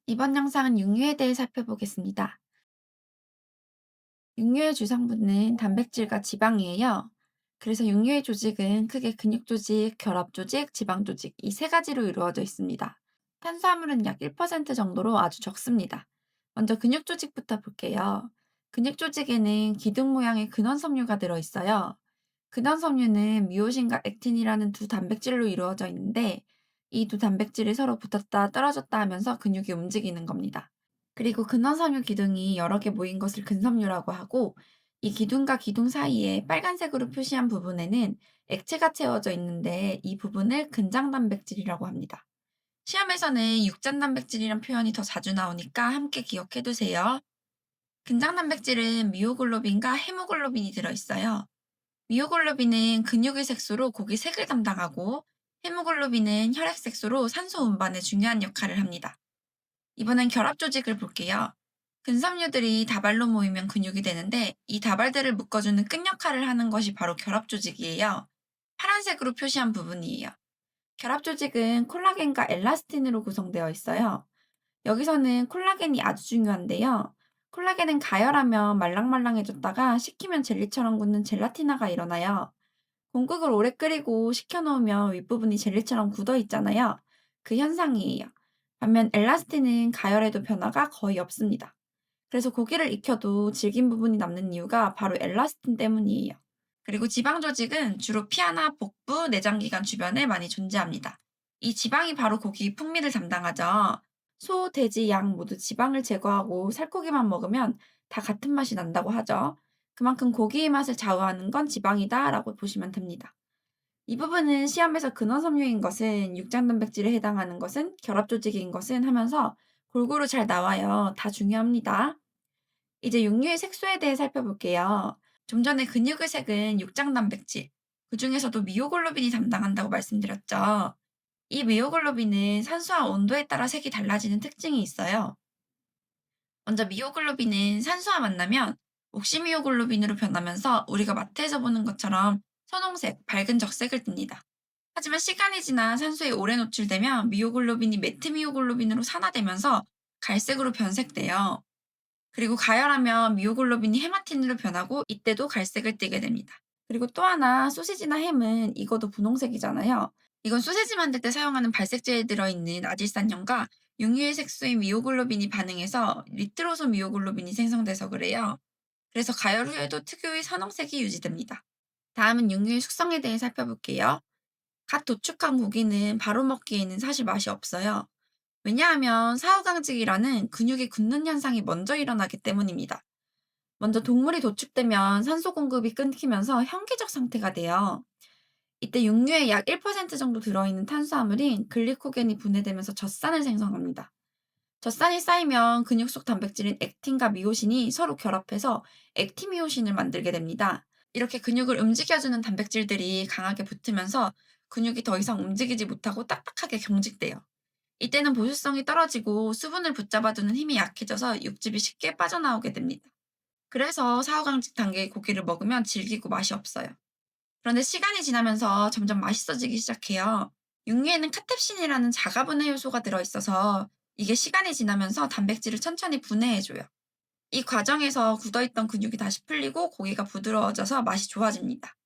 이번 영상은 육류에 대해 살펴보겠습니다. 육류의 주성분은 단백질과 지방이에요. 그래서 육류의 조직은 크게 근육 조직, 결합 조직, 지방 조직 이 세 가지로 이루어져 있습니다. 탄수화물은 약 1% 정도로 아주 적습니다. 먼저 근육 조직부터 볼게요. 근육 조직에는 기둥 모양의 근원 섬유가 들어있어요. 근원 섬유는 미오신과 액틴이라는 두 단백질로 이루어져 있는데 이 두 단백질이 서로 붙었다 떨어졌다 하면서 근육이 움직이는 겁니다. 그리고 근원섬유 기둥이 여러 개 모인 것을 근섬유라고 하고, 이 기둥과 기둥 사이에 빨간색으로 표시한 부분에는 액체가 채워져 있는데 이 부분을 근장단백질이라고 합니다. 시험에서는 육잔단백질이란 표현이 더 자주 나오니까 함께 기억해 두세요. 근장단백질은 미오글로빈과 헤모글로빈이 들어있어요. 미오글로빈은 근육의 색소로 고기 색을 담당하고, 헤모글로빈은 혈액 색소로 산소 운반에 중요한 역할을 합니다. 이번엔 결합 조직을 볼게요. 근섬유들이 다발로 모이면 근육이 되는데 이 다발들을 묶어주는 끈 역할을 하는 것이 바로 결합 조직이에요. 파란색으로 표시한 부분이에요. 결합 조직은 콜라겐과 엘라스틴으로 구성되어 있어요. 여기서는 콜라겐이 아주 중요한데요. 콜라겐은 가열하면 말랑말랑해졌다가 식히면 젤리처럼 굳는 젤라티나가 일어나요. 공국을 오래 끓이고 식혀놓으면 윗부분이 젤리처럼 굳어 있잖아요. 그 현상이에요. 반면 엘라스틴은 가열해도 변화가 거의 없습니다. 그래서 고기를 익혀도 질긴 부분이 남는 이유가 바로 엘라스틴 때문이에요. 그리고 지방 조직은 주로 피하나 복부, 내장기관 주변에 많이 존재합니다. 이 지방이 바로 고기 풍미를 담당하죠. 소, 돼지, 양 모두 지방을 제거하고 살코기만 먹으면 다 같은 맛이 난다고 하죠. 그만큼 고기의 맛을 좌우하는 건 지방이다라고 보시면 됩니다. 이 부분은 시험에서 근원섬유인 것은 육장단백질에 해당하는 것은 결합조직인 것은 하면서 골고루 잘 나와요. 다 중요합니다. 이제 육류의 색소에 대해 살펴볼게요. 좀 전에 근육의 색은 육장단백질, 그 중에서도 미오글로빈이 담당한다고 말씀드렸죠. 이 미오글로빈은 산소와 온도에 따라 색이 달라지는 특징이 있어요. 먼저 미오글로빈은 산소와 만나면 옥시미오글로빈으로 변하면서 우리가 마트에서 보는 것처럼 선홍색, 밝은 적색을 띱니다. 하지만 시간이 지나 산소에 오래 노출되면 미오글로빈이 메트미오글로빈으로 산화되면서 갈색으로 변색돼요. 그리고 가열하면 미오글로빈이 헤마틴으로 변하고 이때도 갈색을 띠게 됩니다. 그리고 또 하나 소시지나 햄은 익어도 분홍색이잖아요. 이건 소시지 만들 때 사용하는 발색제에 들어있는 아질산염과 육류의 색소인 미오글로빈이 반응해서 리트로소 미오글로빈이 생성돼서 그래요. 그래서 가열 후에도 특유의 선홍색이 유지됩니다. 다음은 육류의 숙성에 대해 살펴볼게요. 갓 도축한 고기는 바로 먹기에는 사실 맛이 없어요. 왜냐하면 사후강직이라는 근육이 굳는 현상이 먼저 일어나기 때문입니다. 먼저 동물이 도축되면 산소 공급이 끊기면서 현기적 상태가 돼요. 이때 육류에 약 1% 정도 들어있는 탄수화물인 글리코겐이 분해되면서 젖산을 생성합니다. 젖산이 쌓이면 근육 속 단백질인 액틴과 미오신이 서로 결합해서 액티미오신을 만들게 됩니다. 이렇게 근육을 움직여주는 단백질들이 강하게 붙으면서 근육이 더 이상 움직이지 못하고 딱딱하게 경직돼요. 이때는 보수성이 떨어지고 수분을 붙잡아두는 힘이 약해져서 육즙이 쉽게 빠져나오게 됩니다. 그래서 사후강직 단계의 고기를 먹으면 질기고 맛이 없어요. 그런데 시간이 지나면서 점점 맛있어지기 시작해요. 육류에는 카텝신이라는 자가 분해 요소가 들어있어서 이게 시간이 지나면서 단백질을 천천히 분해해줘요. 이 과정에서 굳어있던 근육이 다시 풀리고 고기가 부드러워져서 맛이 좋아집니다.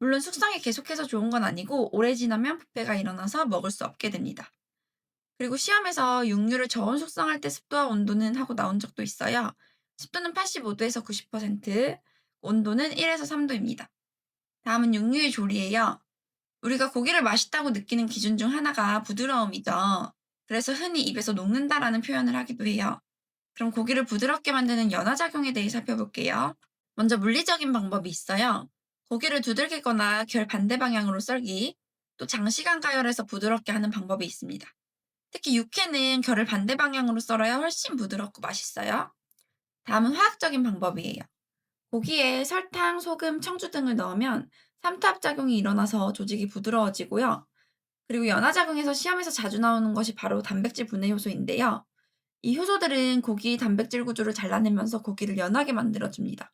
물론 숙성이 계속해서 좋은 건 아니고 오래 지나면 부패가 일어나서 먹을 수 없게 됩니다. 그리고 시험에서 육류를 저온 숙성할 때 습도와 온도는 하고 나온 적도 있어요. 습도는 85도에서 90%, 온도는 1에서 3도입니다. 다음은 육류의 조리예요. 우리가 고기를 맛있다고 느끼는 기준 중 하나가 부드러움이죠. 그래서 흔히 입에서 녹는다라는 표현을 하기도 해요. 그럼 고기를 부드럽게 만드는 연화작용에 대해 살펴볼게요. 먼저 물리적인 방법이 있어요. 고기를 두들기거나 결 반대 방향으로 썰기, 또 장시간 가열해서 부드럽게 하는 방법이 있습니다. 특히 육회는 결을 반대 방향으로 썰어야 훨씬 부드럽고 맛있어요. 다음은 화학적인 방법이에요. 고기에 설탕, 소금, 청주 등을 넣으면 삼투압작용이 일어나서 조직이 부드러워지고요. 그리고 연화작용에서 시험에서 자주 나오는 것이 바로 단백질 분해 효소인데요. 이 효소들은 고기 단백질 구조를 잘라내면서 고기를 연하게 만들어줍니다.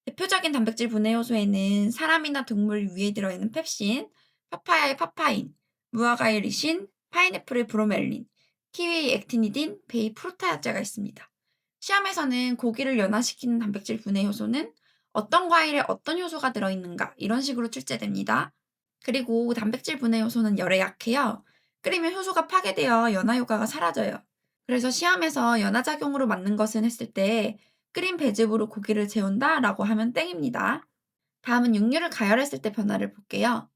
대표적인 단백질 분해 요소에는 사람이나 동물 위에 들어있는 펩신, 파파야의 파파인, 무화과의 리신, 파인애플의 브로멜린, 키위 액티니딘, 베이 프로타야제가 있습니다. 시험에서는 고기를 연화시키는 단백질 분해 효소는 어떤 과일에 어떤 효소가 들어있는가 이런 식으로 출제됩니다. 그리고 단백질 분해 효소는 열에 약해요. 끓이면 효소가 파괴되어 연화 효과가 사라져요. 그래서 시험에서 연화작용으로 맞는 것은 했을 때 끓인 배즙으로 고기를 재운다라고 하면 땡입니다. 다음은 육류를 가열했을 때 변화를 볼게요.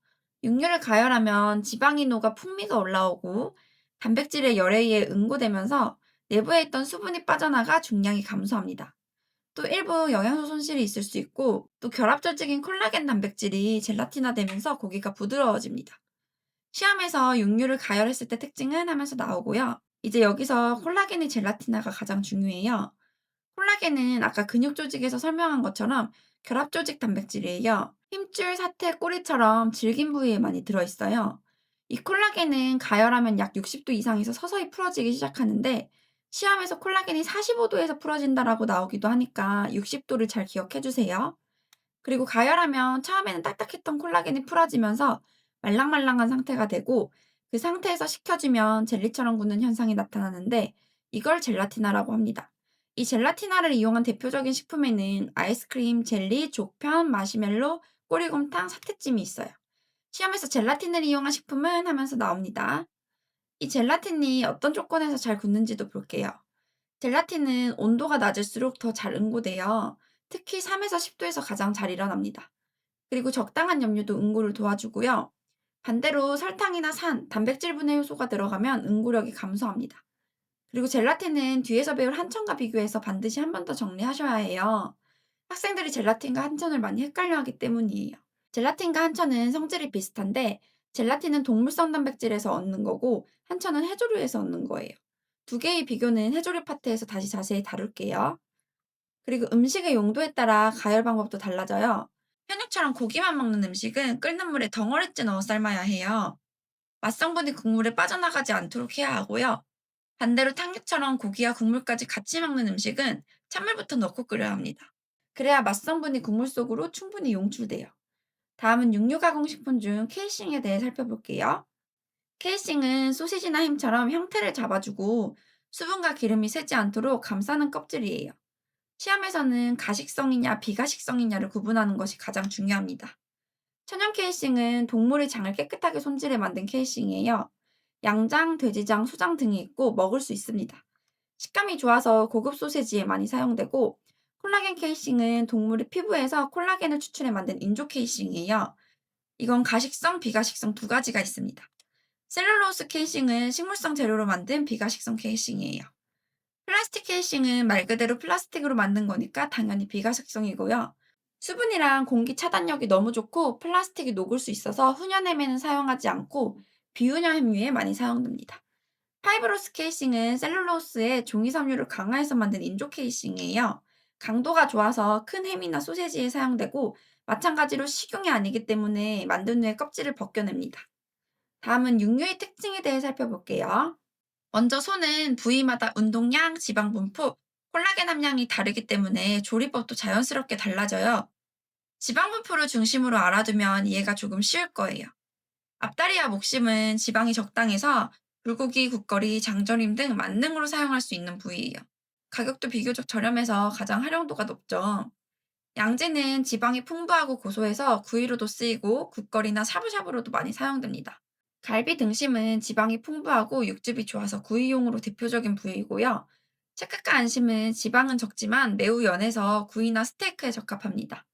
육류를 가열하면 지방이노가 풍미가 올라오고 단백질의 열에 의해 응고되면서 내부에 있던 수분이 빠져나가 중량이 감소합니다. 또 일부 영양소 손실이 있을 수 있고 또 결합조직인 콜라겐 단백질이 젤라틴화되면서 고기가 부드러워집니다. 시험에서 육류를 가열했을 때 특징은 하면서 나오고요. 이제 여기서 콜라겐의 젤라틴화가 가장 중요해요. 콜라겐은 아까 근육 조직에서 설명한 것처럼 결합 조직 단백질이에요. 힘줄, 사태, 꼬리처럼 질긴 부위에 많이 들어있어요. 이 콜라겐은 가열하면 약 60도 이상에서 서서히 풀어지기 시작하는데 시험에서 콜라겐이 45도에서 풀어진다라고 나오기도 하니까 60도를 잘 기억해 주세요. 그리고 가열하면 처음에는 딱딱했던 콜라겐이 풀어지면서 말랑말랑한 상태가 되고 그 상태에서 식혀주면 젤리처럼 굳는 현상이 나타나는데 이걸 젤라티나라고 합니다. 이 젤라티나를 이용한 대표적인 식품에는 아이스크림, 젤리, 조편, 마시멜로, 꼬리곰탕, 사태찜이 있어요. 시험에서 젤라틴을 이용한 식품은 하면서 나옵니다. 이 젤라틴이 어떤 조건에서 잘 굳는지도 볼게요. 젤라틴은 온도가 낮을수록 더 잘 응고돼요. 특히 3에서 10도에서 가장 잘 일어납니다. 그리고 적당한 염료도 응고를 도와주고요. 반대로 설탕이나 산, 단백질 분해 효소가 들어가면 응고력이 감소합니다. 그리고 젤라틴은 뒤에서 배울 한천과 비교해서 반드시 한 번 더 정리하셔야 해요. 학생들이 젤라틴과 한천을 많이 헷갈려하기 때문이에요. 젤라틴과 한천은 성질이 비슷한데 젤라틴은 동물성 단백질에서 얻는 거고 한천은 해조류에서 얻는 거예요. 두 개의 비교는 해조류 파트에서 다시 자세히 다룰게요. 그리고 음식의 용도에 따라 가열 방법도 달라져요. 현육처럼 고기만 먹는 음식은 끓는 물에 덩어리째 넣어 삶아야 해요. 맛성분이 국물에 빠져나가지 않도록 해야 하고요. 반대로 탕육처럼 고기와 국물까지 같이 먹는 음식은 찬물부터 넣고 끓여야 합니다. 그래야 맛성분이 국물 속으로 충분히 용출돼요. 다음은 육류 가공식품 중 케이싱에 대해 살펴볼게요. 케이싱은 소시지나 햄처럼 형태를 잡아주고 수분과 기름이 새지 않도록 감싸는 껍질이에요. 시험에서는 가식성이냐 비가식성이냐를 구분하는 것이 가장 중요합니다. 천연 케이싱은 동물의 장을 깨끗하게 손질해 만든 케이싱이에요. 양장, 돼지장, 소장 등이 있고 먹을 수 있습니다. 식감이 좋아서 고급 소세지에 많이 사용되고 콜라겐 케이싱은 동물의 피부에서 콜라겐을 추출해 만든 인조 케이싱이에요. 이건 가식성, 비가식성 두 가지가 있습니다. 셀룰로스 케이싱은 식물성 재료로 만든 비가식성 케이싱이에요. 플라스틱 케이싱은 말 그대로 플라스틱으로 만든 거니까 당연히 비가식성이고요. 수분이랑 공기 차단력이 너무 좋고 플라스틱이 녹을 수 있어서 훈연햄에는 사용하지 않고 비훈연 함유에 많이 사용됩니다. 파이브로스 케이싱은 셀룰로스에 종이 섬유를 강화해서 만든 인조 케이싱이에요. 강도가 좋아서 큰 햄이나 소세지에 사용되고 마찬가지로 식용이 아니기 때문에 만든 후에 껍질을 벗겨냅니다. 다음은 육류의 특징에 대해 살펴볼게요. 먼저 소는 부위마다 운동량, 지방 분포, 콜라겐 함량이 다르기 때문에 조리법도 자연스럽게 달라져요. 지방 분포를 중심으로 알아두면 이해가 조금 쉬울 거예요. 앞다리와 목심은 지방이 적당해서 불고기, 국거리, 장조림 등 만능으로 사용할 수 있는 부위예요. 가격도 비교적 저렴해서 가장 활용도가 높죠. 양지는 지방이 풍부하고 고소해서 구이로도 쓰이고 국거리나 샤브샤브로도 많이 사용됩니다. 갈비 등심은 지방이 풍부하고 육즙이 좋아서 구이용으로 대표적인 부위이고요. 체크가 안심은 지방은 적지만 매우 연해서 구이나 스테이크에 적합합니다.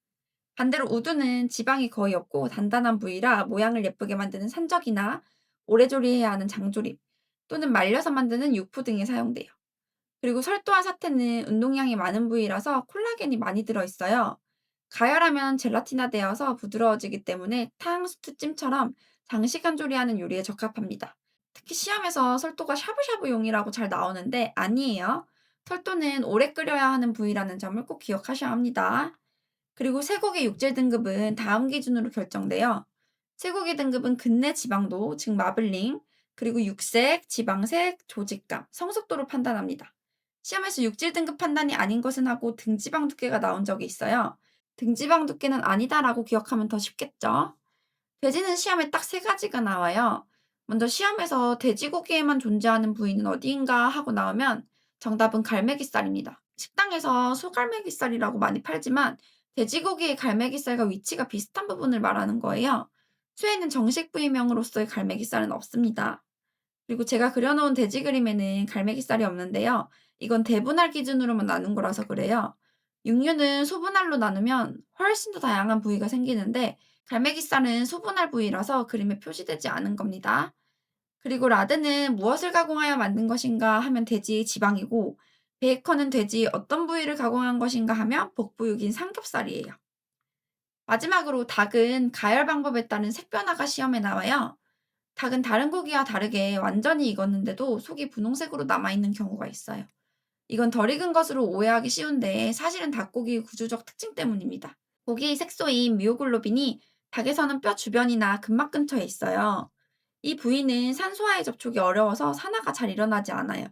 반대로 우두는 지방이 거의 없고 단단한 부위라 모양을 예쁘게 만드는 산적이나 오래 조리해야 하는 장조림 또는 말려서 만드는 육포 등에 사용돼요. 그리고 설도와 사태는 운동량이 많은 부위라서 콜라겐이 많이 들어있어요. 가열하면 젤라틴화 되어서 부드러워지기 때문에 탕, 스튜찜처럼 장시간 조리하는 요리에 적합합니다. 특히 시험에서 설도가 샤브샤브용이라고 잘 나오는데 아니에요. 설도는 오래 끓여야 하는 부위라는 점을 꼭 기억하셔야 합니다. 그리고 쇠고기 육질 등급은 다음 기준으로 결정돼요. 쇠고기 등급은 근내 지방도, 즉 마블링, 그리고 육색, 지방색, 조직감, 성숙도로 판단합니다. 시험에서 육질 등급 판단이 아닌 것은 하고 등지방 두께가 나온 적이 있어요. 등지방 두께는 아니다라고 기억하면 더 쉽겠죠? 돼지는 시험에 딱 세 가지가 나와요. 먼저 시험에서 돼지고기에만 존재하는 부위는 어디인가 하고 나오면 정답은 갈매기살입니다. 식당에서 소갈매기살이라고 많이 팔지만 돼지고기의 갈매기살과 위치가 비슷한 부분을 말하는 거예요. 수에는 정식 부위명으로서의 갈매기살은 없습니다. 그리고 제가 그려놓은 돼지 그림에는 갈매기살이 없는데요. 이건 대분할 기준으로만 나눈 거라서 그래요. 육류는 소분할로 나누면 훨씬 더 다양한 부위가 생기는데 갈매기살은 소분할 부위라서 그림에 표시되지 않은 겁니다. 그리고 라드는 무엇을 가공하여 만든 것인가 하면 돼지의 지방이고, 베이컨은 돼지 어떤 부위를 가공한 것인가 하면 복부육인 삼겹살이에요. 마지막으로 닭은 가열 방법에 따른 색 변화가 시험에 나와요. 닭은 다른 고기와 다르게 완전히 익었는데도 속이 분홍색으로 남아있는 경우가 있어요. 이건 덜 익은 것으로 오해하기 쉬운데 사실은 닭고기의 구조적 특징 때문입니다. 고기의 색소인 미오글로빈이 닭에서는 뼈 주변이나 근막 근처에 있어요. 이 부위는 산소와의 접촉이 어려워서 산화가 잘 일어나지 않아요.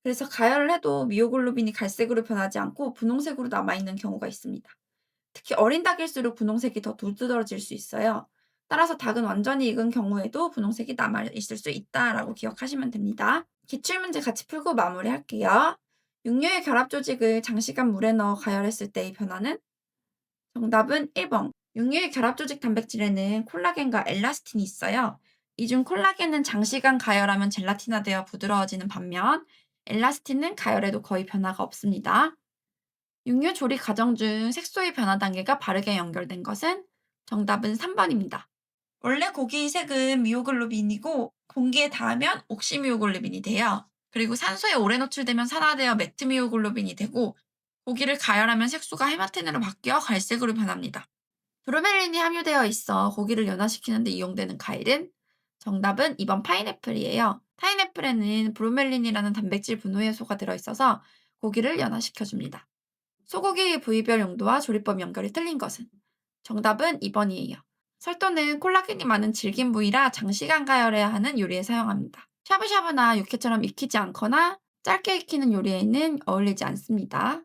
그래서 가열을 해도 미오글로빈이 갈색으로 변하지 않고 분홍색으로 남아있는 경우가 있습니다. 특히 어린 닭일수록 분홍색이 더 두드러질 수 있어요. 따라서 닭은 완전히 익은 경우에도 분홍색이 남아있을 수 있다라고 기억하시면 됩니다. 기출문제 같이 풀고 마무리할게요. 육류의 결합 조직을 장시간 물에 넣어 가열했을 때의 변화는? 정답은 1번. 육류의 결합 조직 단백질에는 콜라겐과 엘라스틴이 있어요. 이 중 콜라겐은 장시간 가열하면 젤라틴화되어 부드러워지는 반면 엘라스틴은 가열해도 거의 변화가 없습니다. 육류 조리 과정 중 색소의 변화 단계가 바르게 연결된 것은? 정답은 3번입니다. 원래 고기의 색은 미오글로빈이고 공기에 닿으면 옥시미오글로빈이 돼요. 그리고 산소에 오래 노출되면 산화되어 매트미오글로빈이 되고, 고기를 가열하면 색소가 헤마틴으로 바뀌어 갈색으로 변합니다. 브로멜린이 함유되어 있어 고기를 연화시키는 데 이용되는 과일은? 정답은 2번 파인애플이에요. 파인애플에는 브로멜린이라는 단백질 분호효소가 들어있어서 고기를 연화시켜줍니다. 소고기 부위별 용도와 조리법 연결이 틀린 것은? 정답은 2번이에요. 설도는 콜라겐이 많은 질긴 부위라 장시간 가열해야 하는 요리에 사용합니다. 샤브샤브나 육회처럼 익히지 않거나 짧게 익히는 요리에는 어울리지 않습니다.